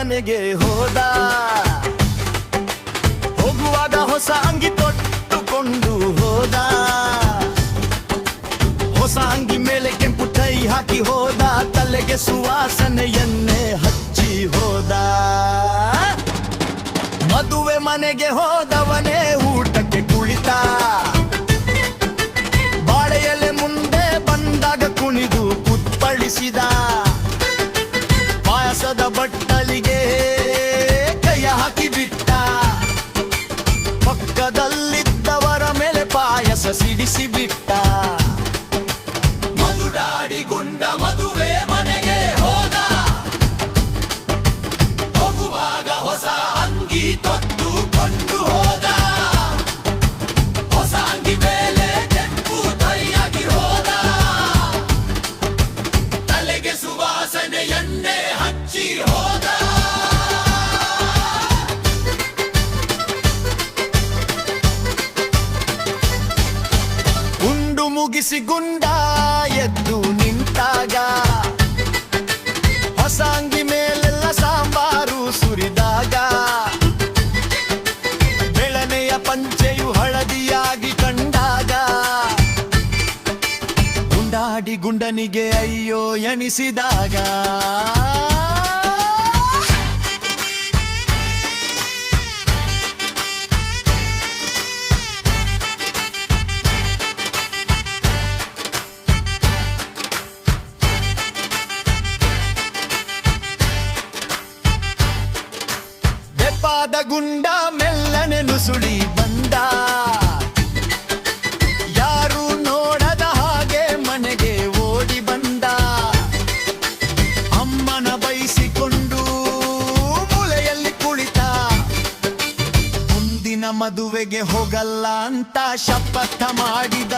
ಮನೆಗೆ ಹೋದ. ಹೋಗುವಾಗ ಹೊಸ ಅಂಗಿ ತೊಟ್ಟುಕೊಂಡು ಹೋದ. ಹೊಸ ಅಂಗಿ ಮೇಲೆ ಕೆಂಪು ಟೈ ಹಾಕಿ ಹೋದ. ತಲೆಗೆ ಸುವಾಸನೆ ಎಣ್ಣೆ ಹಚ್ಚಿ ಹೋದ. ಮದುವೆ ಮನೆಗೆ ಹೋದವನೇ ಊಟಕ್ಕೆ ಕುಳಿತ. ಬಾಳೆಯಲೆ ಮುಂದೆ ಬಂದಾಗ ಕುಣಿದು ಕುಪ್ಪಳಿಸಿದ. ಪಾಯಸದ ಬಟ್ಟಲಿಗೆ ಕೈ ಹಾಕಿ ಬಿಟ್ಟ. ಪಕ್ಕದಲ್ಲಿದ್ದವರ ಮೇಲೆ ಪಾಯಸ ಸಿಡಿಸಿ ಬಿಟ್ಟ. ಮದುಡಾಡಿಗೊಂಡ ಮದುವೆ ಮನೆಗೆ ಹೋದ. ಹೋಗುವಾಗ ಹೊಸ ಅಂಗಿ ತೊಟ್ಟುಕೊಂಡು ಹೋದ. ಹೊಸ ಅಂಗಿ ಮೇಲೆ ಕೆಂಪು ಟೈಯಾಗಿ ಹೋದ. ತಲೆಗೆ ಸುವಾಸನೆ ಎಣ್ಣೆ ಹಚ್ಚಿ ಹೋದ. ಉಂಡು ಮುಗಿಸಿ ಗುಂಡ ಎದ್ದು ನಿಂತಾಗ ಹೊಸ ಅಂಗಿ ಮೇಲೆಲ್ಲ ಸಾಂಬಾರು ಸುರಿದಾಗ ಬೆಳನೆಯ ಪಂಚೆಯು ಹಳದಿಯಾಗಿ ಕಂಡಾಗ ಗುಂಡಾಡಿ ಗುಂಡನಿಗೆ ಅಯ್ಯೋ ಎನಿಸಿದಾಗ ಪಾದ ಗುಂಡ ಮೆಲ್ಲನೆ ನುಸುಳಿ ಬಂದ. ಯಾರು ನೋಡದ ಹಾಗೆ ಮನೆಗೆ ಓಡಿ ಬಂದ. ಅಮ್ಮನ ಬೈಸಿಕೊಂಡು ಮೂಲೆಯಲ್ಲಿ ಕುಳಿತ. ಮುಂದಿನ ಮದುವೆಗೆ ಹೋಗಲ್ಲ ಅಂತ ಶಪಥ ಮಾಡಿದ.